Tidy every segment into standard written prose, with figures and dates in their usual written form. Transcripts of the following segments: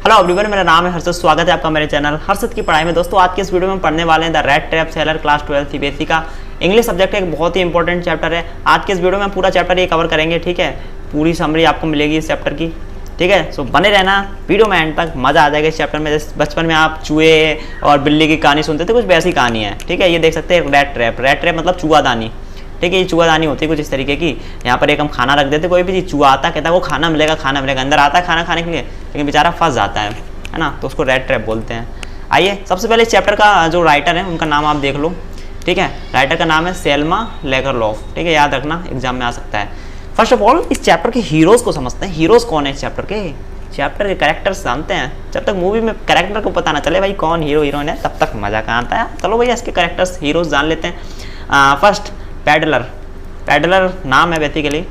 Hello everyone, मेरा नाम है हर्षद। स्वागत है आपका मेरे चैनल हर्षद की पढ़ाई में। दोस्तों, आज के इस वीडियो में पढ़ने वाले हैं the red trap seller class 12 CBSE का इंग्लिश सब्जेक्ट का एक बहुत ही इंपॉर्टेंट चैप्टर है। आज के इस वीडियो में पूरा चैप्टर ये कवर करेंगे, ठीक है। पूरी समरी आपको मिलेगी इस चैप्टर की, ठीक है। सो बने रहना वीडियो में एंड तक, मजा आ जाएगा इस चैप्टर में। जैसे बचपन में आप चूहे और बिल्ली की कहानी सुनते थे, कुछ वैसी कहानी है, ठीक है। ये देख सकते हैं रेड ट्रैप। रेड ट्रैप मतलब चूहादानी, ठीक है। ये चूहादानी होती है कुछ इस तरीके की। यहाँ पर एक हम खाना रख देते, कोई भी चीज़, चूहा आता कहता है वो खाना मिलेगा, खाना मिलेगा, अंदर आता है खाना खाने के लिए, लेकिन बेचारा फंस जाता है ना, तो उसको रेड ट्रैप बोलते हैं। आइए, सबसे पहले इस चैप्टर का जो राइटर है उनका नाम आप देख लो, ठीक है। राइटर का नाम है सेल्मा लेगरलॉफ, ठीक है। याद रखना, एग्जाम में आ सकता है। फर्स्ट ऑफ ऑल इस चैप्टर के हीरोज़ को समझते हैं। हीरोज़ कौन है इस चैप्टर के कैरेक्टर्स जानते हैं। जब तक मूवी में कैरेक्टर को पता ना चले भाई कौन हीरो हीरोइन है, तब तक मजा कहाँ आता है। चलो भैया इसके कैरेक्टर्स हीरोज़ जान लेते हैं। First peddler. पैडलर नाम है बेसिकली।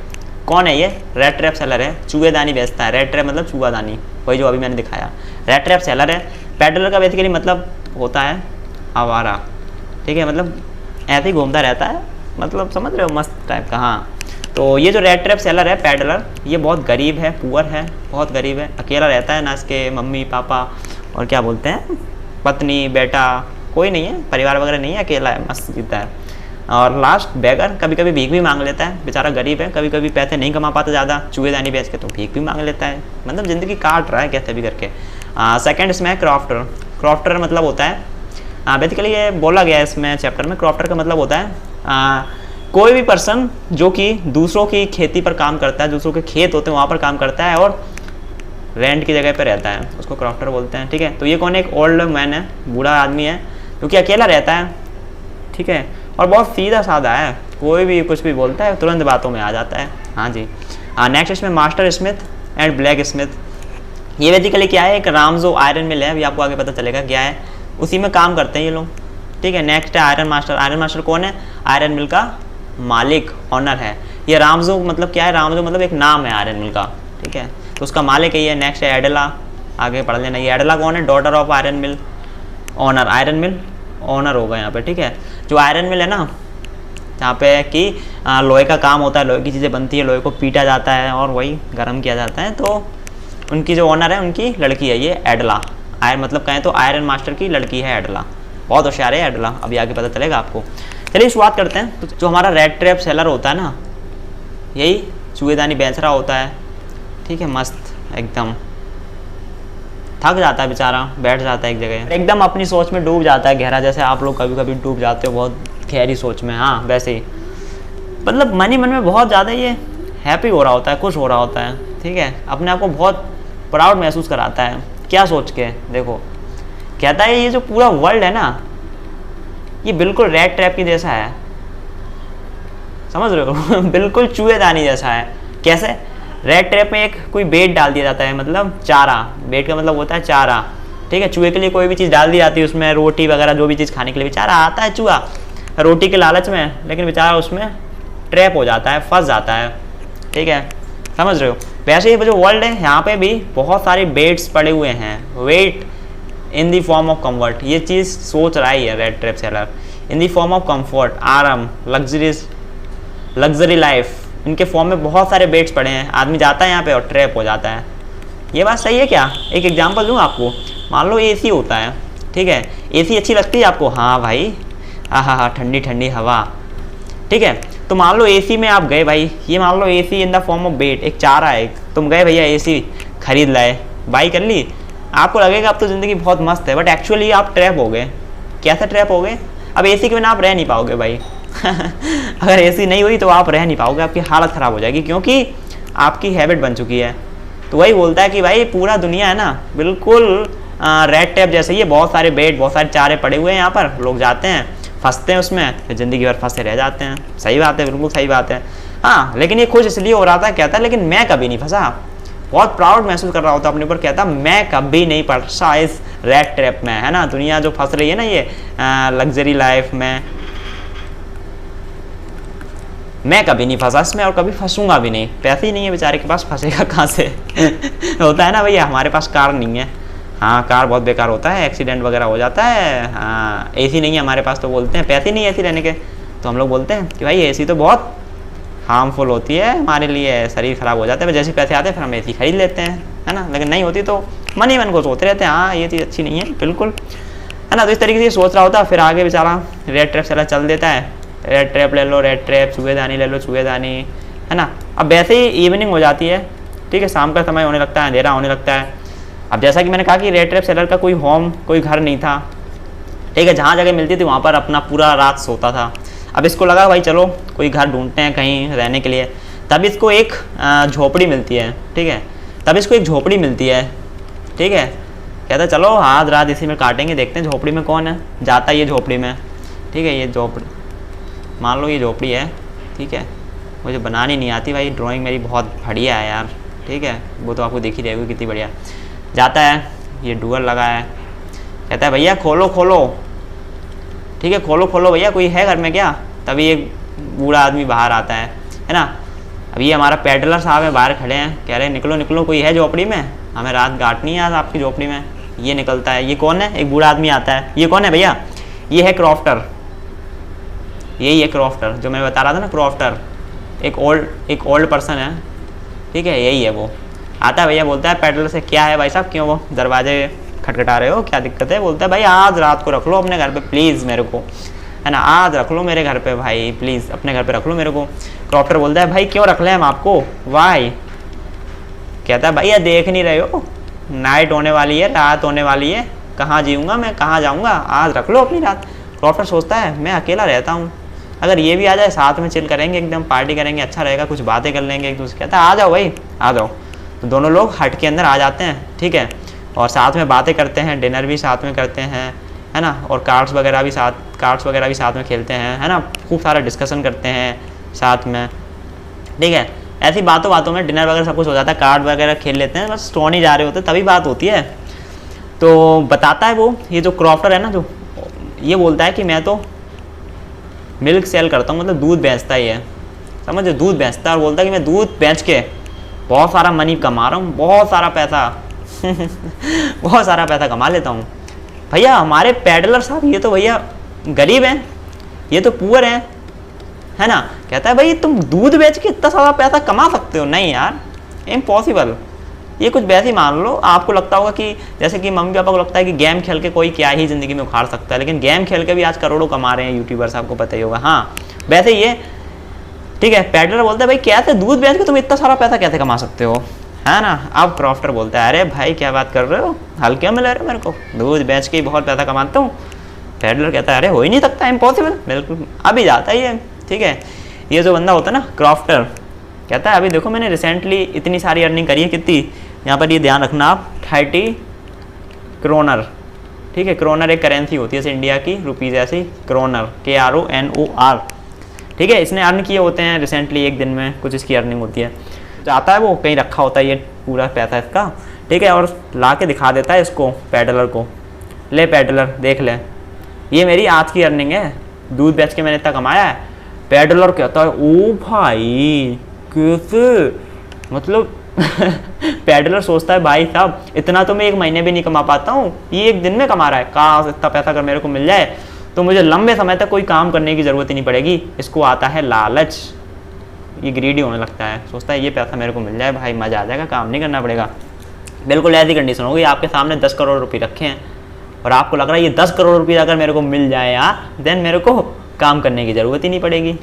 कौन है ये? रेड ट्रैप सेलर है, चूहेदानी बेचता है। रेड ट्रैप मतलब चूहादानी, वही जो अभी मैंने दिखाया। रेड ट्रैप सेलर है। पैडलर का बेसिकली मतलब होता है आवारा, ठीक है। मतलब ऐसे ही घूमता रहता है, मतलब समझ रहे हो, मस्त टाइप का। हाँ, तो ये जो रेड ट्रैप सेलर है पैडलर, ये बहुत गरीब है, पुअर है, बहुत गरीब है। अकेला रहता है ना, इसके मम्मी पापा और क्या बोलते हैं पत्नी बेटा कोई नहीं है, परिवार वगैरह नहीं है, अकेला है, मस्त जीता है। और लास्ट बेगर, कभी कभी भीख भी मांग लेता है, बेचारा गरीब है, कभी कभी पैसे नहीं कमा पाता ज़्यादा चूहेदानी बेच के, तो भीख भी मांग लेता है, मतलब ज़िंदगी काट रहा है कैसे भी करके। सेकंड इसमें है क्रॉफ्टर। क्रॉफ्टर मतलब होता है बेसिकली, ये बोला गया है इसमें चैप्टर में, क्रॉफ्टर का मतलब होता है कोई भी पर्सन जो कि दूसरों की खेती पर काम करता है, दूसरों के खेत होते हैं वहाँ पर काम करता है और रेंट की जगह पर रहता है, उसको क्रॉफ्टर बोलते हैं, ठीक है। तो ये कौन है? एक ओल्ड मैन है, बूढ़ा आदमी है, क्योंकि अकेला रहता है, ठीक है, और बहुत सीधा साधा है, कोई भी कुछ भी बोलता है तुरंत बातों में आ जाता है। हाँ जी। नेक्स्ट इसमें master Smith and black Smith. ये बेसिकली क्या है? एक रामजो आयरन मिल है, अभी आपको आगे पता चलेगा क्या है, उसी में काम करते हैं ये लोग, ठीक है। नेक्स्ट है आयरन मास्टर। आयरन मास्टर कौन है? आयरन मिल का मालिक, ऑनर है। ये रामजो मतलब क्या है? रामजो मतलब एक नाम है आयरन मिल का, ठीक है, तो उसका मालिक यही है। नेक्स्ट है एडला, आगे पढ़ लेना। ये एडला कौन है? Daughter of iron mill owner. Iron mill owner होगा यहाँ पे, ठीक है। जो आयरन मिल है ना, जहाँ पे कि लोहे का काम होता है, लोहे की चीज़ें बनती है, लोहे को पीटा जाता है और वही गर्म किया जाता है, तो उनकी जो ऑनर है उनकी लड़की है ये एडला। मतलब कहें तो आयरन मास्टर की लड़की है एडला, बहुत होशियार है एडला, अभी आगे पता चलेगा आपको। चलिए शुरुआत करते हैं। तो जो हमारा रेड ट्रैप सेलर होता है ना, यही चूहेदानी बेच रहा होता है, ठीक है, मस्त एकदम, थक जाता है बेचारा, बैठ जाता है एक जगह, एकदम अपनी सोच में डूब जाता है गहरा, जैसे आप लोग कभी कभी डूब जाते हो बहुत गहरी सोच में। हाँ, वैसे ही मतलब मन ही मन में बहुत ज़्यादा ये हैप्पी हो रहा होता है, खुश हो रहा होता है, ठीक है, अपने आप को बहुत प्राउड महसूस कराता है। क्या सोच के? देखो, कहता है ये जो पूरा वर्ल्ड है ना, ये बिल्कुल रेड ट्रैप की जैसा है, समझ रहे हो? बिल्कुल चूहेदानी जैसा है। कैसे? रेड ट्रैप में एक कोई बेट डाल दिया जाता है, मतलब चारा। बेट का मतलब होता है चारा, ठीक है। चूहे के लिए कोई भी चीज़ डाल दी जाती है, उसमें रोटी वगैरह जो भी चीज़ खाने के लिए, बेचारा आता है चूहा रोटी के लालच में, लेकिन बेचारा उसमें ट्रैप हो जाता है, फंस जाता है, ठीक है, समझ रहे हो? वैसे ही जो वर्ल्ड है, यहाँ पे भी बहुत सारे बेट्स पड़े हुए हैं, wait in the form of comfort. ये चीज़ सोच रहा ही है red trap seller, in the form of comfort, आराम, लग्जरी लाइफ, इनके फॉर्म में बहुत सारे बेट्स पड़े हैं। आदमी जाता है यहाँ पे और ट्रैप हो जाता है। ये बात सही है क्या? एक एग्जांपल दूँ आपको। मान लो एसी होता है, ठीक है, एसी अच्छी लगती है आपको? हाँ भाई, हाँ, ठंडी ठंडी हवा, ठीक है। तो मान लो एसी में आप गए भाई, ये मान लो AC in the form of bet, एक चारा है, तुम गए भैया एसी खरीद लाए, बाई कर ली, आपको लगेगा अब तो ज़िंदगी बहुत मस्त है, बट एक्चुअली आप ट्रैप हो गए। कैसे ट्रैप हो गए? अब एसी के बिना आप रह नहीं पाओगे भाई। अगर एसी नहीं हुई तो आप रह नहीं पाओगे, आपकी हालत ख़राब हो जाएगी, क्योंकि आपकी हैबिट बन चुकी है। तो वही बोलता है कि भाई पूरा दुनिया है ना बिल्कुल रेड ट्रैप जैसे ही है, बहुत सारे बेट, बहुत सारे चारे पड़े हुए हैं, यहाँ पर लोग जाते हैं, फंसते हैं उसमें, फिर ज़िंदगी भर फंसे रह जाते हैं। सही बात है, बिल्कुल सही बात है। हाँ, लेकिन ये खुश इसलिए हो रहा था, कहता है लेकिन मैं कभी नहीं फंसा, बहुत प्राउड महसूस कर रहा होता अपने ऊपर, कहता मैं कभी नहीं फंसा इस रेड ट्रैप में, है ना। दुनिया जो फंस रही है ना ये लग्जरी लाइफ में, मैं कभी नहीं फंसा इसमें और कभी फंसूंगा भी नहीं। पैसे ही नहीं है बेचारे के पास, फंसेगा कहाँ से? होता है ना भैया, हमारे पास कार नहीं है, हाँ, कार बहुत बेकार होता है, एक्सीडेंट वगैरह हो जाता है। हाँ, एसी नहीं है हमारे पास, तो बोलते हैं पैसे नहीं है एसी रहने के, तो हम लोग बोलते हैं कि भाई एसी तो बहुत हार्मफुल होती है हमारे लिए, शरीर ख़राब हो जाता है। जैसे पैसे आते हैं फिर हम एसी खरीद लेते हैं, है ना, लेकिन नहीं होती तो मन ही मन को सोचते रहते हैं हाँ ये चीज़ अच्छी नहीं है बिल्कुल, है ना। तो इस तरीके से सोच रहा होता है, फिर आगे बेचारा रेड ट्रैप चला चल देता है, रेड ट्रैप ले लो, रेड ट्रैप, चूहेदानी ले लो, चूहेदानी, है ना। अब वैसे ही इवनिंग हो जाती है, ठीक है, शाम का समय होने लगता है, अंधेरा होने लगता है। अब जैसा कि मैंने कहा कि रेड ट्रैप सेलर का कोई होम, कोई घर नहीं था, ठीक है, जहाँ जगह मिलती थी वहाँ पर अपना पूरा रात सोता था। अब इसको लगा भाई चलो कोई घर ढूंढते हैं कहीं रहने के लिए, तब इसको एक झोपड़ी मिलती है, ठीक है, तब इसको एक झोपड़ी मिलती है, ठीक है। कहता है चलो आज रात इसी में काटेंगे, देखते हैं झोपड़ी में कौन है। जाता है ये झोपड़ी में, ठीक है, ये झोपड़ी मान लो ये झोपड़ी है, ठीक है। मुझे बनानी नहीं आती भाई, ड्राइंग मेरी बहुत बढ़िया है यार, ठीक है, वो तो आपको दिख ही रहेगी कितनी बढ़िया। जाता है, ये डुअर लगा है, कहता है भैया खोलो खोलो, ठीक है, खोलो खोलो भैया कोई है घर में क्या। तभी एक बूढ़ा आदमी बाहर आता है ना। अब ये हमारा पेडलर साहब है, बाहर खड़े हैं, कह रहे हैं निकलो निकलो कोई है झोपड़ी में, हमें रात काटनी है आज आपकी झोपड़ी में। ये निकलता है, ये कौन है, एक बूढ़ा आदमी आता है, ये कौन है भैया, ये है क्रॉफ्टर, यही है क्रॉफ्टर जो मैं बता रहा था ना, क्रॉफ्टर एक ओल्ड पर्सन है, ठीक है, यही है वो। आता है भैया, बोलता है पेडलर से क्या है भाई साहब, क्यों वो दरवाजे खटखटा रहे हो, क्या दिक्कत है। बोलता है भाई आज रात को रख लो अपने घर पे प्लीज़ मेरे को, है ना, आज रख लो मेरे घर पे भाई प्लीज़, अपने घर पे रख लो मेरे को। क्रॉफ्टर बोलता है भाई क्यों रख लें हम आपको, वाई। कहता है भैया देख नहीं रहे हो नाइट होने वाली है, रात होने वाली है, कहाँ जीऊँगा मैं, कहाँ जाऊँगा, आज रख लो अपनी रात। क्रॉफ्टर सोचता है मैं अकेला रहता हूँ, अगर ये भी आ जाए साथ में चिल करेंगे, एकदम पार्टी करेंगे, अच्छा रहेगा, कुछ बातें कर लेंगे एक दूसरे। कहता है आ जाओ भाई आ जाओ। तो दोनों लोग हट के अंदर आ जाते हैं, ठीक है, और साथ में बातें करते हैं, डिनर भी साथ में करते हैं, है ना, और कार्ड्स वगैरह भी साथ में खेलते हैं, है ना, खूब सारा डिस्कशन करते हैं साथ में, ठीक है। ऐसी बातों में डिनर वगैरह सब कुछ हो जाता है, कार्ड वगैरह खेल लेते हैं, बस सोने जा रहे होते तभी बात होती है। तो बताता है वो, ये जो क्रॉफ्टर है ना, जो ये बोलता है कि मैं तो मिल्क सेल करता हूँ, मतलब दूध बेचता ही है, समझो, दूध बेचता है, और बोलता है कि मैं दूध बेच के बहुत सारा मनी कमा रहा हूँ, बहुत सारा पैसा बहुत सारा पैसा कमा लेता हूँ। भैया हमारे पेडलर साहब ये तो भैया गरीब हैं, ये तो पुअर हैं, है ना। कहता है भाई तुम दूध बेच के इतना सारा पैसा कमा सकते हो, नहीं यार इम्पॉसिबल। ये कुछ वैसे ही मान लो, आपको लगता होगा कि जैसे कि मम्मी पापा को लगता है कि गेम खेल के कोई क्या ही ज़िंदगी में उखाड़ सकता है, लेकिन गेम खेल के भी आज करोड़ों कमा रहे हैं यूट्यूबर्स, आपको पता ही होगा। हाँ वैसे ही है, ठीक है। पेडलर बोलता है भाई कैसे दूध बेच के तुम इतना सारा पैसा कैसे कमा सकते हो, है ना। अब क्रॉफ्टर बोलता है अरे भाई क्या बात कर रहे हो, हल्के में ले रहे हो मेरे को, दूध बेच के ही बहुत पैसा कमाता हूँ। पेडलर कहता है अरे हो ही नहीं सकता, इम्पॉसिबल, बिल्कुल। अभी जाता ही है, ठीक है। ये जो बंदा होता है ना क्रॉफ्टर, कहता है अभी देखो मैंने रिसेंटली इतनी सारी अर्निंग करी है, कितनी, यहाँ पर ये ध्यान रखना आप, 30 क्रोनर, ठीक है। क्रोनर एक करेंसी होती है जैसे इंडिया की रुपीज़, ऐसी क्रोनर, KRONOR, ठीक है। इसने अर्न किए होते हैं रिसेंटली, एक दिन में कुछ इसकी अर्निंग होती है। जाता है वो, कहीं रखा होता है ये पूरा पैसा इसका, ठीक है, और ला के दिखा देता है इसको पेडलर को, ले पेडलर देख ले, ये मेरी आज की अर्निंग है, दूध बेच के मैंने इतना कमाया है। पेडलर कहता है ओ भाई कैसे, मतलब पेडलर सोचता है भाई साहब इतना तो मैं एक महीने भी नहीं कमा पाता हूँ, ये एक दिन में कमा रहा है, काश इतना पैसा अगर मेरे को मिल जाए तो मुझे लंबे समय तक कोई काम करने की ज़रूरत ही नहीं पड़ेगी। इसको आता है लालच, ये ग्रीडी होने लगता है, सोचता है ये पैसा मेरे को मिल जाए भाई मज़ा आ जाएगा, काम नहीं करना पड़ेगा। बिल्कुल ऐसी कंडीशन होगी, आपके सामने 10 करोड़ रुपये रखे हैं और आपको लग रहा है ये 10 करोड़ रुपये अगर मेरे को मिल जाए यार, देन मेरे को काम करने की ज़रूरत ही नहीं पड़ेगी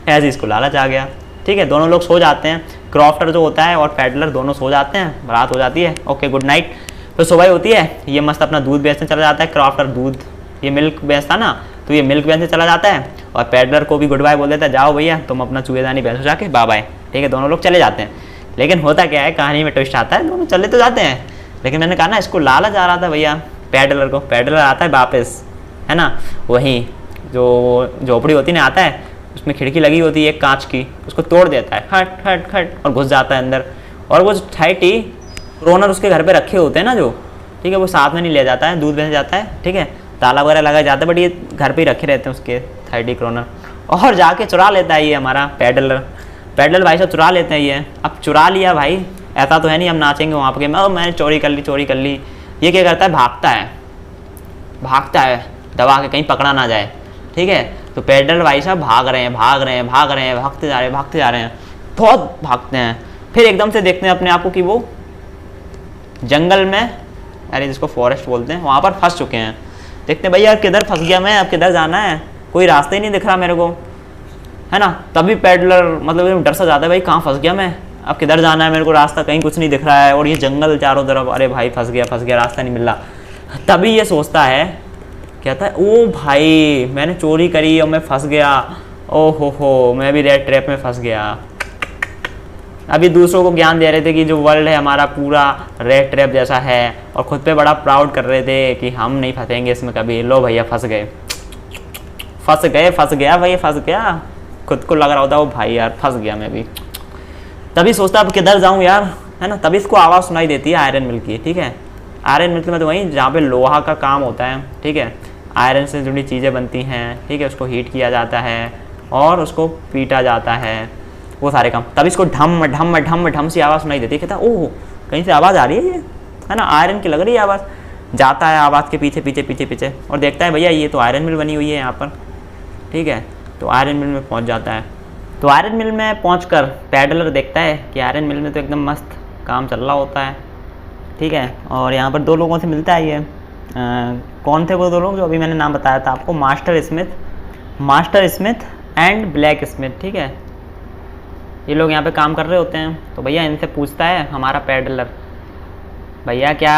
ऐसे इसको लालच आ गया, ठीक है। दोनों लोग सो जाते हैं, क्रॉफ्टर जो होता है और पेडलर दोनों सो जाते हैं, रात हो जाती है, ओके गुड नाइट। फिर सुबह होती है, ये मस्त अपना दूध बेचने चला जाता है, क्रॉफ्टर दूध, ये मिल्क बेचता ना, तो ये मिल्क बेचने चला जाता है और पेडलर को भी गुड बाय बोल देता है, जाओ भैया तुम अपना चूहेदानी बेचो जाके, बाय बाय, ठीक है। दोनों लोग चले जाते हैं, लेकिन होता क्या है, कहानी में ट्विस्ट आता है, दोनों चले तो जाते हैं, लेकिन मैंने कहा ना इसको लालच आ रहा था भैया पेडलर को। पेडलर आता है वापस, है ना, वहीं जो झोपड़ी होती ना, आता है, उसमें खिड़की लगी होती है एक कांच की, उसको तोड़ देता है, खट खट खट, और घुस जाता है अंदर। और वो 30 क्रोनर उसके घर पे रखे होते हैं ना जो, ठीक है, वो साथ में नहीं ले जाता है, दूध बेच जाता है, ठीक है, ताला वगैरह लगा जाता है, बट ये घर पे ही रखे रहते हैं उसके 30 क्रोनर, और जाके चुरा लेता है ये हमारा पेडलर भाई साहब चुरा लेते हैं ये। अब चुरा लिया भाई, ऐसा तो है नहीं हम नाचेंगे वहाँ पे मैंने चोरी कर ली। ये क्या करता है, भागता है दबा के, कहीं पकड़ा ना जाए, ठीक है। तो पेडलर भाई साहब भागते जा रहे हैं, बहुत भागते हैं। फिर एकदम से देखते हैं अपने आप को कि वो जंगल में, अरे जिसको फॉरेस्ट बोलते हैं, वहाँ पर फंस चुके हैं। देखते हैं भैया यार किधर फंस गया मैं, अब किधर जाना है, कोई रास्ता ही नहीं दिख रहा मेरे को, है ना। तभी पैडलर मतलब डर सा जाता है, भाई कहाँ फंस गया मैं, अब किधर जाना है मेरे को, रास्ता कहीं कुछ नहीं दिख रहा है, और ये जंगल चारों तरफ, अरे भाई फंस गया, रास्ता नहीं मिल रहा। तभी ये सोचता है, कहता है ओ भाई मैंने चोरी करी और मैं फंस गया, ओ हो मैं भी रेड ट्रैप में फंस गया। अभी दूसरों को ज्ञान दे रहे थे कि जो वर्ल्ड है हमारा पूरा रेड ट्रैप जैसा है, और खुद पे बड़ा प्राउड कर रहे थे कि हम नहीं फंसेंगे इसमें कभी। लो भैया फंस गया भाई, फंस गया। खुद को लग रहा होता है वो भाई यार फंस गया मैं भी। तभी सोचता अब किधर जाऊँ यार, है ना। तभी इसको आवाज़ सुनाई देती है आयरन मिल की, ठीक है। आयरन मिल में तो वहीं जहाँ पे लोहा का काम होता है, ठीक है, आयरन से जुड़ी चीज़ें बनती हैं, ठीक है, उसको हीट किया जाता है और उसको पीटा जाता है, वो सारे काम। तब इसको ढम ढम ढम ढम सी आवाज़ सुनाई देती है। कहता ओह कहीं से आवाज़ आ रही है ये, है ना, आयरन की लग रही है आवाज़। जाता है आवाज़ के पीछे पीछे पीछे पीछे और देखता है भैया ये तो आयरन मिल बनी हुई है यहाँ पर, ठीक है। तो आयरन मिल में पहुँच जाता है। तो आयरन मिल में पहुंचकर पैडलर देखता है कि आयरन मिल में तो एकदम मस्त काम चल रहा होता है, ठीक है। और यहाँ पर दो लोगों से मिलता है ये, कौन थे वो दो लोग जो अभी मैंने नाम बताया था आपको, master Smith and black Smith, ठीक है। ये लोग यहाँ पे काम कर रहे होते हैं। तो भैया इनसे पूछता है हमारा पैडलर, भैया क्या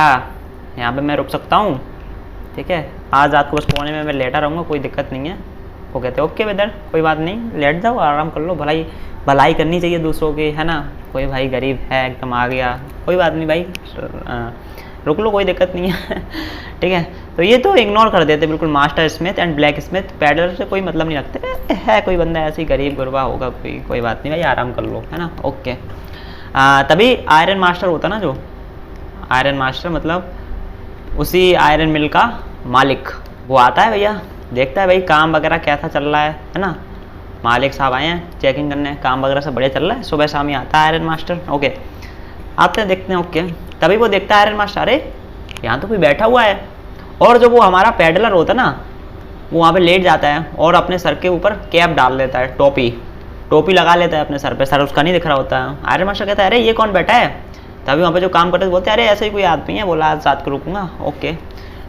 यहाँ पे मैं रुक सकता हूँ, ठीक है, आज रात को बस कोने में मैं लेटा रहूँगा, कोई दिक्कत नहीं है। वो कहते हैं ओके ब्रदर कोई बात नहीं, लेट जाओ आराम कर लो, भलाई करनी चाहिए दूसरों की, है ना। कोई भाई गरीब है एकदम आ गया, कोई बात नहीं भाई रुक लो, कोई दिक्कत नहीं है ठीक है। तो ये तो इग्नोर कर देते बिल्कुल, master Smith and black Smith peddler से कोई मतलब नहीं रखते, है कोई बंदा ऐसे ही गरीब गुरबा होगा कोई बात नहीं भाई आराम कर लो, है ना, ओके। तभी आयरन मास्टर होता ना, जो आयरन मास्टर मतलब उसी आयरन मिल का मालिक, वो आता है भैया, देखता है भाई काम वगैरह कैसा चल रहा है ना। मालिक साहब आए हैं चेकिंग करने, काम वगैरह सब बढ़िया चल रहा है। सुबह शाम ही आता है आयरन मास्टर, ओके आते हैं देखते हैं, ओके। तभी वो देखता है आयरन मास्टर, अरे यहाँ तो कोई बैठा हुआ है, और जो वो हमारा पैडलर होता है ना, वो वहाँ पे लेट जाता है और अपने सर के ऊपर कैप डाल लेता है, टोपी लगा लेता है अपने सर पे, सर उसका नहीं दिख रहा होता है। आयरन मास्टर कहता है अरे ये कौन बैठा है। तभी वहाँ पे जो काम करते बोलते हैं अरे ऐसे ही कोई आदमी है, बोला आज रात को रुकूंगा, ओके।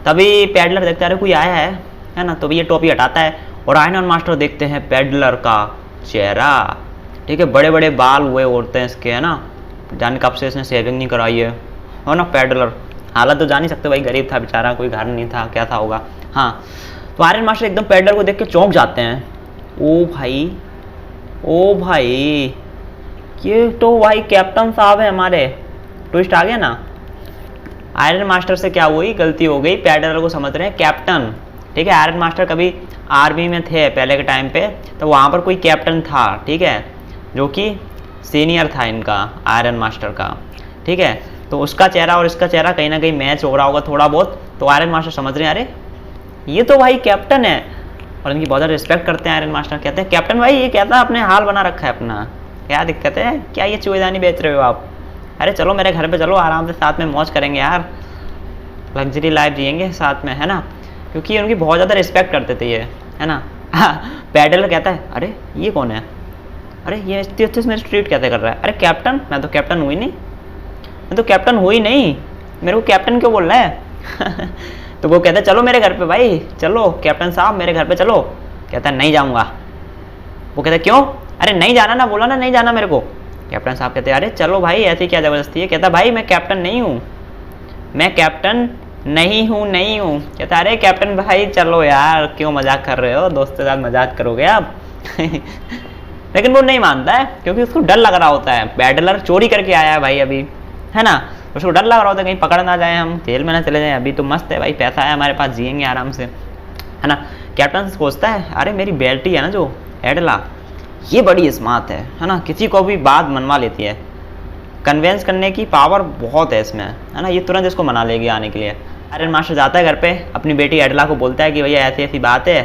तभी पैडलर देखता है अरे कोई आया है ना। तो भी ये टोपी हटाता है और आयरन मास्टर देखते हैं पैडलर का चेहरा, ठीक है, बड़े बड़े बाल हुए होते हैं इसके, है ना, जाने कब से इसने सेविंग नहीं कराई है ना। पैडलर हालत तो जान ही सकते भाई, गरीब था बेचारा, कोई घर नहीं था, क्या था होगा, हाँ। तो आयरन मास्टर एकदम पैडलर को देख के चौंक जाते हैं, ओ भाई ये तो भाई कैप्टन साहब है हमारे। ट्विस्ट आ गया ना, आयरन मास्टर से क्या हुई, गलती हो गई, पैडलर को समझ रहे हैं कैप्टन, ठीक है। आयरन मास्टर कभी आर्मी में थे पहले के टाइम पे, तो वहाँ पर कोई कैप्टन था, ठीक है, जो कि सीनियर था इनका आयरन मास्टर का, ठीक है। तो उसका चेहरा और इसका चेहरा कहीं ना कहीं मैच हो रहा होगा थोड़ा बहुत। तो आयरन मास्टर समझ रहे हैं अरे ये तो भाई कैप्टन है, और इनकी बहुत ज़्यादा रिस्पेक्ट करते हैं आयरन मास्टर। कहते हैं कैप्टन भाई ये कहता है अपने हाल बना रखा है अपना, क्या दिक्कत है, क्या ये चूड़ेदानी बेच रहे हो आप, अरे चलो मेरे घर पे चलो, आराम से साथ में मौज करेंगे यार, लग्जरी लाइफ जिएंगे साथ में, है ना। क्योंकि उनकी बहुत ज़्यादा रिस्पेक्ट करते थे ये, है ना। पैडलर कहता है अरे ये कौन है, अरे ये अच्छे से मेरे ट्रीट कैसे कर रहा है, अरे कैप्टन मैं तो कैप्टन हुई नहीं, मेरे को कैप्टन क्यों बोल रहा है तो वो कहता है चलो मेरे घर पे भाई, चलो कैप्टन साहब मेरे घर पे चलो। कहता है नहीं जाऊँगा। वो कहता है क्यों, अरे नहीं जाना ना, बोला ना नहीं जाना मेरे को। कैप्टन साहब कहते हैं अरे चलो भाई ऐसी क्या ज़बरदस्ती है। कहता भाई मैं कैप्टन नहीं हूँ, नहीं हूँ। कहता अरे कैप्टन भाई चलो यार, क्यों मजाक कर रहे हो, दोस्त के साथ मजाक करोगे आप लेकिन वो नहीं मानता है, क्योंकि उसको डर लग रहा होता है, पैडलर चोरी करके आया है भाई अभी, है ना। उसको डर लग रहा होता है कहीं पकड़ ना जाए, हम जेल में ना चले जाएं, अभी तो मस्त है भाई, पैसा है हमारे पास, जिएंगे आराम से, है ना। कैप्टन सोचता है अरे मेरी बेटी है ना जो एडला, ये बड़ी स्मार्ट है ना, किसी को भी बात मनवा लेती है, कन्वेंस करने की पावर बहुत है इसमें, है ना, ये तुरंत इसको मना लेगी आने के लिए। आयरन मास्टर जाता है घर पे, अपनी बेटी एडला को बोलता है कि भैया ऐसी ऐसी बात है,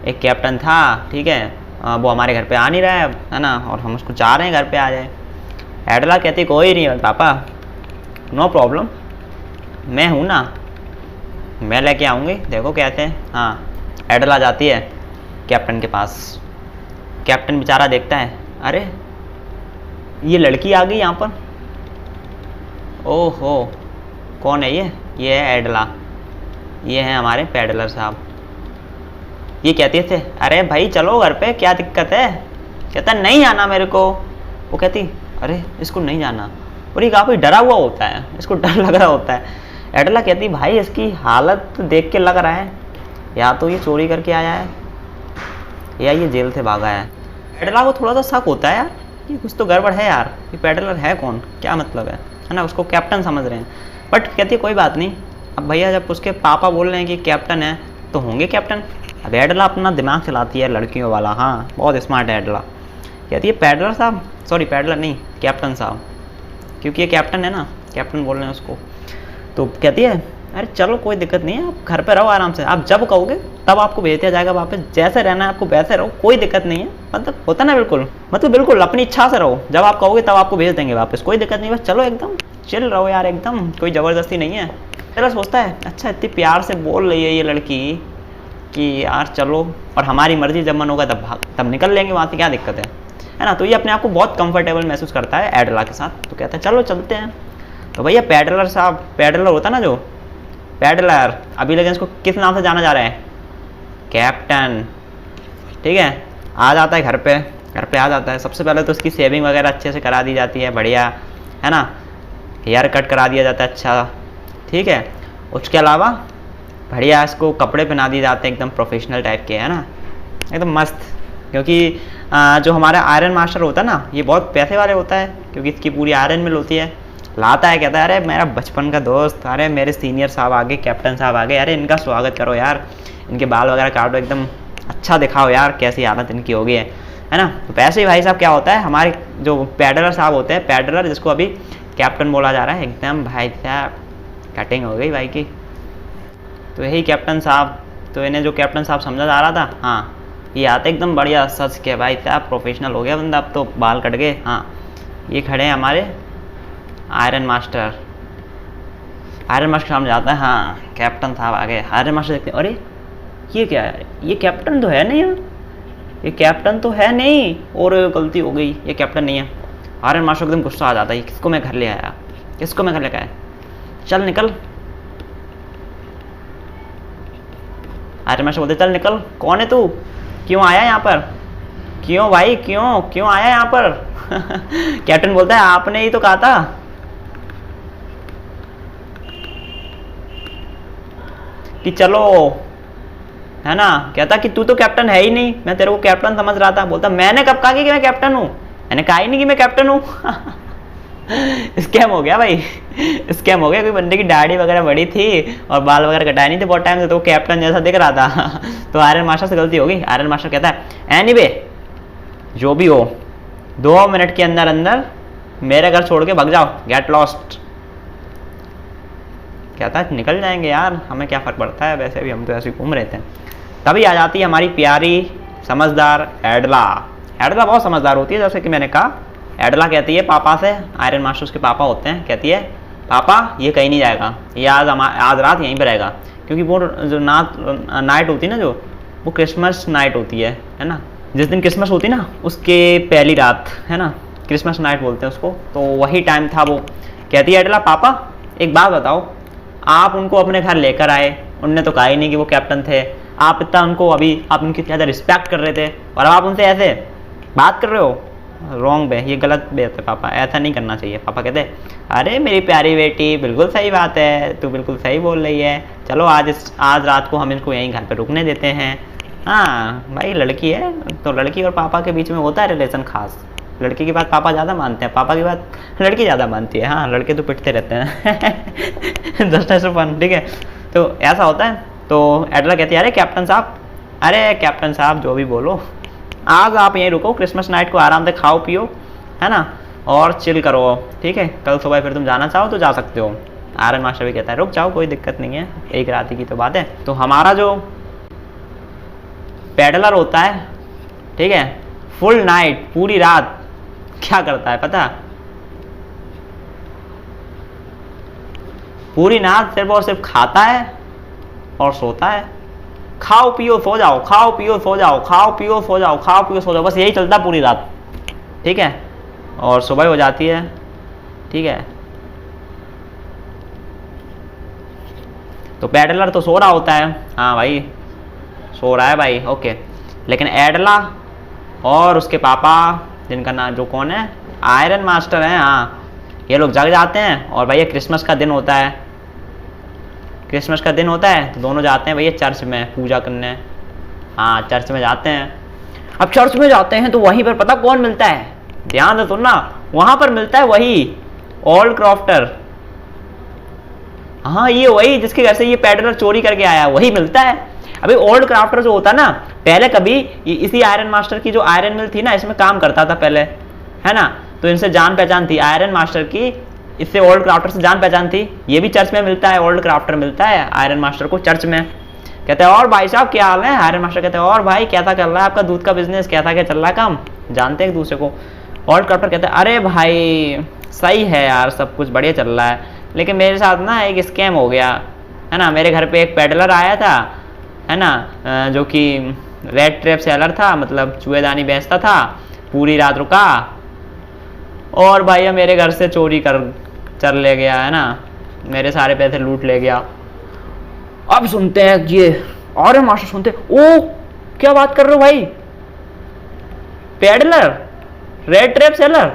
एक कैप्टन था, ठीक है, वो हमारे घर पे आ नहीं रहा है ना, और हम उसको चाह रहे हैं घर पे आ जाए। एडला कहती कोई नहीं पापा, नो प्रॉब्लम, मैं हूँ ना, मैं लेके आऊँगी, देखो कहते हैं। हाँ, एडला जाती है कैप्टन के पास। कैप्टन बेचारा देखता है अरे ये लड़की आ गई यहाँ पर, ओहो कौन है ये है एडला, ये हैं हमारे पैडलर साहब। ये कहती थे अरे भाई चलो घर पे, क्या दिक्कत है? कहता नहीं आना मेरे को। वो कहती अरे इसको नहीं जाना, और ये काफ़ी डरा हुआ होता है, इसको डर लग रहा होता है। एडला कहती भाई इसकी हालत देख के लग रहा है या तो ये चोरी करके आया है या ये जेल से भागा है। एडला को थोड़ा सा शक होता है यार कि कुछ तो गड़बड़ है यार, ये पैडलर है कौन, क्या मतलब है ना? उसको कैप्टन समझ रहे हैं। बट कहती है कोई बात नहीं, अब भैया जब उसके पापा बोल रहे हैं कि कैप्टन है तो होंगे कैप्टन। अब एडला अपना दिमाग चलाती है लड़कियों वाला, हाँ बहुत स्मार्ट है एडला। कहती है पैडलर साहब, सॉरी पैडलर नहीं कैप्टन साहब, क्योंकि ये कैप्टन है ना, कैप्टन बोल रहे हैं उसको। तो कहती है अरे चलो कोई दिक्कत नहीं है, आप घर पे रहो आराम से, आप जब कहोगे तब आपको भेज दिया जाएगा वापस, जैसे रहना है आपको वैसे रहो, कोई दिक्कत नहीं है। मतलब होता ना बिल्कुल, मतलब बिल्कुल अपनी इच्छा से रहो, जब आप कहोगे तब आपको भेज देंगे वापस, कोई दिक्कत नहीं, बस चलो एकदम चिल रहो यार, एकदम कोई ज़बरदस्ती नहीं है। चलो सोचता है अच्छा इतनी प्यार से बोल रही है ये लड़की कि यार चलो, और हमारी मर्जी, जब मन होगा तब निकल लेंगे वहाँ से, क्या दिक्कत है ना? तो ये अपने आप को बहुत कंफर्टेबल महसूस करता है एडला के साथ। तो कहता है चलो चलते हैं। तो भैया पैडलर साहब, पैडलर होता ना जो पैडलर, अभी लेकिन इसको किस नाम से जाना जा रहा है? कैप्टन। ठीक है, आ जाता है घर पे आ जाता है। सबसे पहले तो उसकी सेविंग वगैरह अच्छे से करा दी जाती है, बढ़िया है ना, हेयर कट करा दिया जाता है अच्छा, ठीक है। उसके अलावा बढ़िया इसको कपड़े पहना दिए जाते हैं एकदम प्रोफेशनल टाइप के, है ना, एकदम मस्त। क्योंकि जो हमारा आयरन मास्टर होता है ना, ये बहुत पैसे वाले होता है, क्योंकि इसकी पूरी आयरन मिल होती है। लाता है, कहता है अरे मेरा बचपन का दोस्त, अरे मेरे सीनियर साहब आ गए, कैप्टन साहब आ गए, अरे इनका स्वागत करो यार, इनके बाल वगैरह काटो, एकदम अच्छा दिखाओ यार, कैसी हालत इनकी हो गई है ना। तो पैसे ही भाई साहब क्या होता है, हमारे जो पैडलर साहब होते हैं, पैडलर जिसको अभी कैप्टन बोला जा रहा है, एकदम भाई साहब कटिंग हो गई भाई की। तो यही कैप्टन साहब, तो इन्हें जो कैप्टन साहब समझा जा रहा था, हाँ ये आते एकदम बढ़िया सच के भाई साहब, प्रोफेशनल हो गया बंदा, अब तो बाल कट गए। हाँ ये खड़े हैं हमारे आयरन मास्टर। आयरन मास्टर सामने जाता है, हाँ कैप्टन साहब आ गए। आयरन मास्टर देखते हैं अरे ये क्या है, ये कैप्टन तो है नहीं यार, ये कैप्टन तो है नहीं, और गलती हो गई, ये कैप्टन नहीं है। आयरन मास्टर एकदम गुस्सा आ जाता है, किसको मैं घर ले आया, किसको मैं घर लेकर आया, चल निकल। आयरन मास्टर बोलते चल निकल, कौन है तू, क्यों आया यहाँ पर, क्यों भाई क्यों आया यहाँ पर? कैप्टन बोलता है आपने ही तो कहा था कि चलो, है ना। कहता कि तू तो कैप्टन है ही नहीं, मैं तेरे को कैप्टन समझ रहा था। बोलता मैंने कब कहा कि मैं कैप्टन हूँ, मैंने कहा ही नहीं कि मैं कैप्टन हूँ। स्कैम हो गया भाई, स्कैम हो गया। कोई बंदे की दाढ़ी वगैरह बड़ी थी और बाल वगैरह कटाए नहीं थे बहुत टाइम से, तो कैप्टन जैसा दिख रहा था। तो आयरन मास्टर से गलती हो गई। आयरन मास्टर कहता है एनीवे जो भी हो 2 मिनट के अंदर अंदर मेरे घर छोड़ के भाग जाओ, गेट लॉस्ट। कहता है निकल जाएंगे यार, हमें क्या फर्क पड़ता है, वैसे भी हम तो ऐसे घूम रहे थे। तभी आ जाती है हमारी प्यारी समझदार एडला। एडला बहुत समझदार होती है, जैसे कि मैंने कहा। एडला कहती है पापा से, आयरन मास्टर उसके पापा होते हैं, कहती है पापा ये कहीं नहीं जाएगा, ये आज रात यहीं पर रहेगा। क्योंकि वो जो नाइट होती है ना, जो वो क्रिसमस नाइट होती है ना, जिस दिन क्रिसमस होती है ना उसके पहली रात, है ना, क्रिसमस नाइट बोलते हैं उसको। तो वही टाइम था वो। कहती है एडला पापा एक बात बताओ, आप उनको अपने घर लेकर आए, उनने तो कहा ही नहीं कि वो कैप्टन थे, आप इतना उनको, अभी आप उनकी ज़्यादा रिस्पेक्ट कर रहे थे और आप उनसे ऐसे बात कर रहे हो, रॉन्ग है, ये गलत बात है पापा, ऐसा नहीं करना चाहिए। पापा कहते अरे मेरी प्यारी बेटी बिल्कुल सही बात है, तू बिल्कुल सही बोल रही है, चलो आज रात को हम इनको यहीं घर पे रुकने देते हैं। हाँ भाई लड़की है तो लड़की और पापा के बीच में होता है रिलेशन खास, लड़की की बात पापा ज़्यादा मानते हैं, पापा की बात लड़की ज़्यादा मानती है। हाँ लड़के तो पिटते रहते हैं। जस्ट फन, ठीक है, तो ऐसा होता है। तो एडला कहती है अरे कैप्टन साहब जो भी बोलो, आज आप यहीं रुको, क्रिसमस नाइट को आराम से खाओ पियो, है ना, और चिल करो, ठीक है, कल सुबह फिर तुम जाना चाहो तो जा सकते हो। आयरन मास्टर भी कहता है रुक जाओ, कोई दिक्कत नहीं है, एक रात ही की तो बात है। तो हमारा जो पैडलर होता है, ठीक है, फुल नाइट पूरी रात क्या करता है पता, पूरी रात सिर्फ और सिर्फ खाता है और सोता है। खाओ पियो सो जाओ, खाओ पियो सो जाओ, खाओ पियो सो जाओ, खाओ पियो सो जाओ, बस यही चलता पूरी रात, ठीक है। और सुबह हो जाती है, ठीक है, तो पैडलर तो सो रहा होता है, हाँ भाई सो रहा है भाई, ओके। लेकिन एडला और उसके पापा, जिनका नाम जो कौन है, आयरन मास्टर हैं, हाँ, ये लोग जग जाते हैं। और भैया क्रिसमस का दिन होता है, क्रिसमस का दिन होता है, तो दोनों जाते हैं भैया चर्च में पूजा करने। हाँ चर्च में जाते हैं। अब चर्च में जाते हैं तो वहीं पर पता कौन मिलता है, ध्यान से सुनना, वहां पर मिलता है वही ओल्ड क्रॉफ्टर। हाँ ये वही जिसके घर से ये पैडलर चोरी करके आया, वही मिलता है। अभी ओल्ड क्राफ्टर जो होता ना, पहले कभी इसी आयरन मास्टर की जो आयरन मिल थी ना, इसमें काम करता था पहले, है ना, तो इनसे जान पहचान थी आयरन मास्टर की, इससे ओल्ड क्राफ्टर से जान पहचान थी। ये भी चर्च में मिलता है, ओल्ड क्राफ्टर मिलता है आयरन मास्टर को चर्च में। कहते हैं और भाई साहब क्या हाल है, आयरन मास्टर कहते हैं और भाई कैसा चल रहा है आपका दूध का बिजनेस, कैसा क्या चल रहा है काम, जानते हैं एक दूसरे को। ओल्ड क्राफ्टर कहते हैं अरे भाई सही है यार, सब कुछ बढ़िया चल रहा है, लेकिन मेरे साथ ना एक स्कैम हो गया, है ना, मेरे घर पे एक पेडलर आया था, है ना, जो कि रेड ट्रैप सेलर था, मतलब चूहेदानी बेचता था, पूरी रात रुका और भैया मेरे घर से चोरी कर चल ले गया, है ना, मेरे सारे पैसे लूट ले गया। अब सुनते हैं ये और मास्टर सुनते, ओ क्या बात कर रहे हो भाई, पेडलर रेड ट्रैप सेलर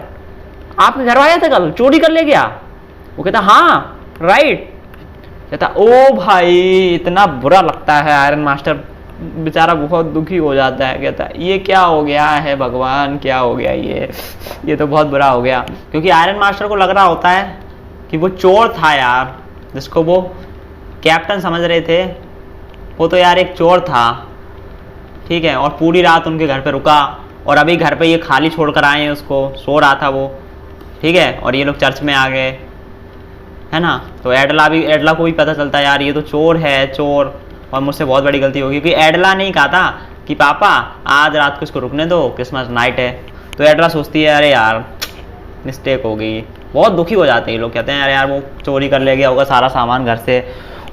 आपके घर आया था कल, चोरी कर ले गया? वो कहता हाँ राइट। कहता ओ भाई इतना बुरा लगता है, आयरन मास्टर बेचारा बहुत दुखी हो जाता है। कहता ये क्या हो गया है भगवान, क्या हो गया ये तो बहुत बुरा हो गया, क्योंकि आयरन मास्टर को लग रहा होता है कि वो चोर था यार, जिसको वो कैप्टन समझ रहे थे, वो तो यार एक चोर था, ठीक है, और पूरी रात उनके घर पे रुका और अभी घर पे ये खाली छोड़ कर आए हैं उसको, सो रहा था वो, ठीक है, और ये लोग चर्च में आ गए, है ना। तो एडला को भी पता चलता है यार ये तो चोर है, चोर, और मुझसे बहुत बड़ी गलती होगी, क्योंकि एडला नहीं कहा था कि पापा आज रात को इसको रुकने दो, क्रिसमस नाइट है। तो एडला सोचती है अरे यार मिस्टेक हो गई, बहुत दुखी हो जाते हैं ये लोग, कहते हैं अरे यार वो चोरी कर ले गया होगा सारा सामान घर से,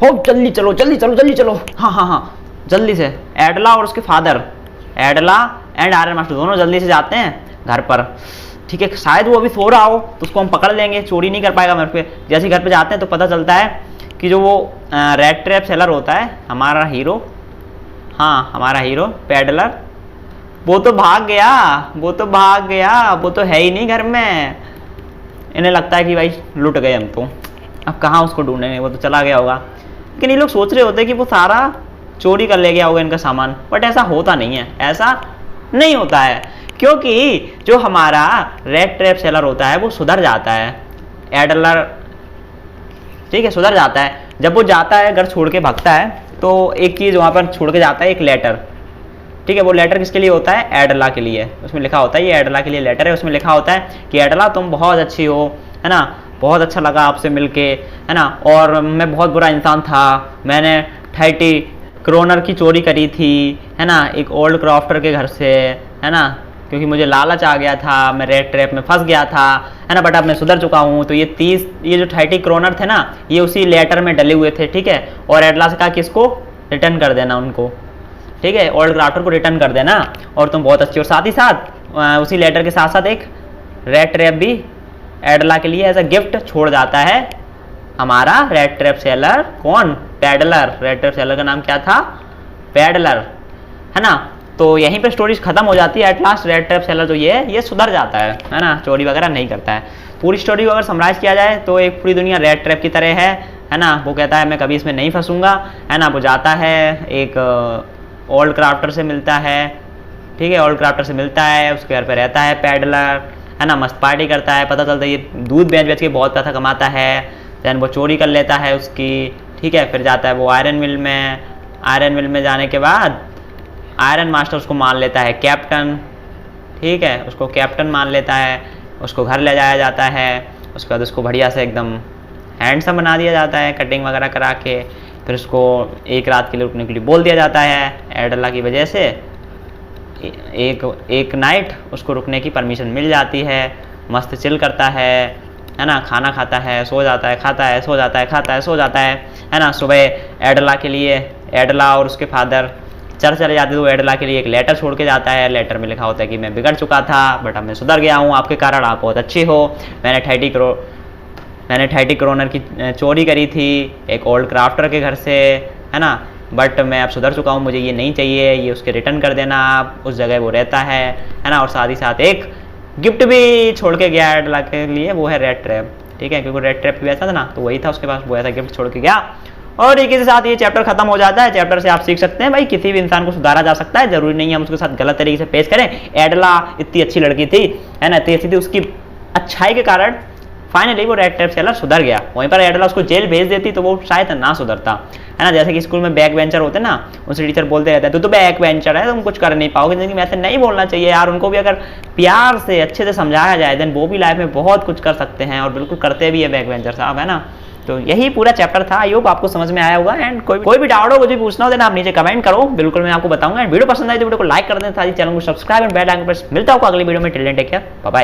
हो जल्दी चलो जल्दी चलो जल्दी चलो, हाँ हाँ हाँ जल्दी से। एडला और उसके फादर, एडला एंड आयरन मास्टर दोनों जल्दी से जाते हैं घर पर, ठीक है, शायद वो अभी सो रहा हो तो उसको हम पकड़ लेंगे, चोरी नहीं कर पाएगा मेरे पे। जैसे घर पे जाते हैं तो पता चलता है कि जो वो रेड ट्रैप सेलर होता है, हमारा हीरो, हाँ हमारा हीरो पैडलर, वो तो भाग गया, वो तो भाग गया, वो तो है ही नहीं घर में। इन्हें लगता है कि भाई लुट गए हम तो, अब कहाँ उसको ढूंढेंगे, वो तो चला गया होगा। लेकिन ये लोग सोच रहे होते हैं कि वो सारा चोरी कर ले गया होगा इनका सामान, बट ऐसा होता नहीं है, ऐसा नहीं होता है, क्योंकि जो हमारा रेड ट्रैप सेलर होता है वो सुधर जाता है, एडलर, ठीक है, सुधर जाता है। जब वो जाता है घर छोड़ के भागता है तो एक चीज़ वहाँ पर छोड़ के जाता है, एक लेटर, ठीक है, वो लेटर किसके लिए होता है, एडला के लिए। उसमें लिखा होता है ये एडला के लिए लेटर है, उसमें लिखा होता है कि एडला तुम बहुत अच्छी हो, है ना, बहुत अच्छा लगा आपसे मिलके, है ना, और मैं बहुत बुरा इंसान था, मैंने 30 क्रोनर की चोरी करी थी, है ना, एक ओल्ड क्राफ्टर के घर से, है ना, क्योंकि मुझे लालच आ गया था, मैं रेड ट्रैप में फंस गया था, है ना, बट अब मैं सुधर चुका हूँ। तो ये जो 30 क्रोनर थे ना, ये उसी लेटर में डले हुए थे, ठीक है, और एडला से कहा कि इसको रिटर्न कर देना उनको, ठीक है, ओल्ड क्राफ्टर को रिटर्न कर देना, और तुम बहुत अच्छी, और साथ ही साथ उसी लेटर के साथ साथ एक रेड ट्रैप भी एडला के लिए एज अ गिफ्ट छोड़ जाता है हमारा रेड ट्रैप सेलर, कौन, पैडलर। रेड ट्रैप सेलर का नाम क्या था, पैडलर, है ना। तो यहीं पे स्टोरी खत्म हो जाती है। At last red trap seller जो ये सुधर जाता है ना, चोरी वगैरह नहीं करता है। पूरी स्टोरी को अगर समराइज किया जाए तो एक पूरी दुनिया रेड ट्रैप की तरह है ना। वो कहता है मैं कभी इसमें नहीं फंसूंगा, है ना। वो जाता है, एक ओल्ड क्राफ्टर से मिलता है, ठीक है, ओल्ड क्राफ्टर से मिलता है, उसके घर पे रहता है पैडलर, है ना, मस्त पार्टी करता है। पता चलता है ये दूध बेच के बहुत पैसा कमाता है, दैन वो चोरी कर लेता है उसकी, ठीक है। फिर जाता है वो आयरन मिल में, आयरन मिल में जाने के बाद आयरन मास्टर उसको मान लेता है कैप्टन, ठीक है, उसको कैप्टन मान लेता है, उसको घर ले जाया जाता है। उसके बाद उसको बढ़िया से एकदम हैंडसम बना दिया जाता है, कटिंग वगैरह करा के। फिर उसको एक रात के लिए रुकने के लिए बोल दिया जाता है, एडला की वजह से एक नाइट उसको रुकने की परमिशन मिल जाती है। मस्त चिल करता है ना, खाना खाता है, सो जाता है, खाता है, सो जाता है, खाता है, सो जाता है ना। सुबह एडला के लिए, एडला और उसके फादर चर्च चले जाते, तो एडला के लिए एक लेटर छोड़ के जाता है। लेटर में लिखा होता है कि मैं बिगड़ चुका था बट अब मैं सुधर गया हूँ, आपके कारण आप बहुत अच्छे हो, मैंने मैंने 30 करोनर की चोरी करी थी एक ओल्ड क्राफ्टर के घर से, है ना, बट मैं अब सुधर चुका हूँ, मुझे ये नहीं चाहिए, ये उसके रिटर्न कर देना आप, उस जगह वो रहता है ना। और साथ ही साथ एक गिफ्ट भी छोड़ के गया एडला के लिए, वो है रेड ट्रैप, ठीक है, क्योंकि रेड ट्रैप भी ऐसा था ना, तो वही था उसके पास, वो ऐसा गिफ्ट छोड़ के गया। और इसी के साथ ये चैप्टर खत्म हो जाता है। चैप्टर से आप सीख सकते हैं भाई किसी भी इंसान को सुधारा जा सकता है, जरूरी नहीं है हम उसके साथ गलत तरीके से पेश करें। एडला इतनी अच्छी लड़की थी, है ना, इतनी अच्छी थी, उसकी अच्छाई के कारण फाइनली वो रेड ट्रैप सेलर सुधर गया। वहीं पर एडला उसको जेल भेज देती तो वो शायद ना सुधरता, है ना। जैसे कि स्कूल में बैक बेंचर होते ना, उनसे टीचर बोलते रहते हैं तू तो बैक बेंचर है, तुम कुछ कर नहीं पाओगे जिंदगी में, ऐसे नहीं बोलना चाहिए यार। उनको भी अगर प्यार से अच्छे से समझाया जाए देन वो भी लाइफ में बहुत कुछ कर सकते हैं, और बिल्कुल करते भी है बैक बेंचर साहब, है ना। तो यही पूरा चैप्टर था। आई होप आपको समझ में आया होगा। एंड कोई भी डाउट हो, कुछ भी पूछना हो देना आप नीचे कमेंट करो, बिल्कुल मैं आपको बताऊंगा। वीडियो पसंद आई तो वीडियो को लाइक कर दें, साथ ही चैनल को सब्सक्राइब एंड बेल आइकन पर। मिलता हूँ अगली वीडियो में, till then take care, bye bye.